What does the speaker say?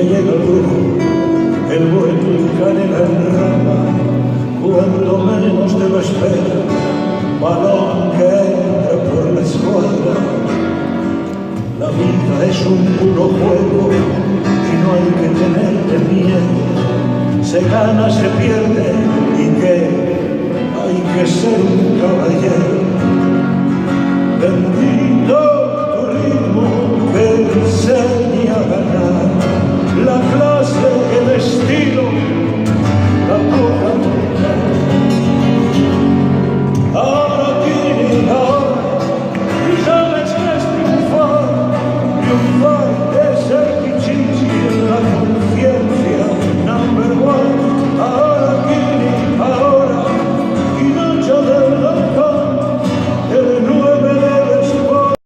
que llega el brujo, el volcán en la rama, cuando menos te lo esperas, balón que entra por la escuadra. La vida es un puro juego y no hay que tenerle miedo. Se gana, se pierde y que hay que ser un caballero. Bendito tu ritmo que se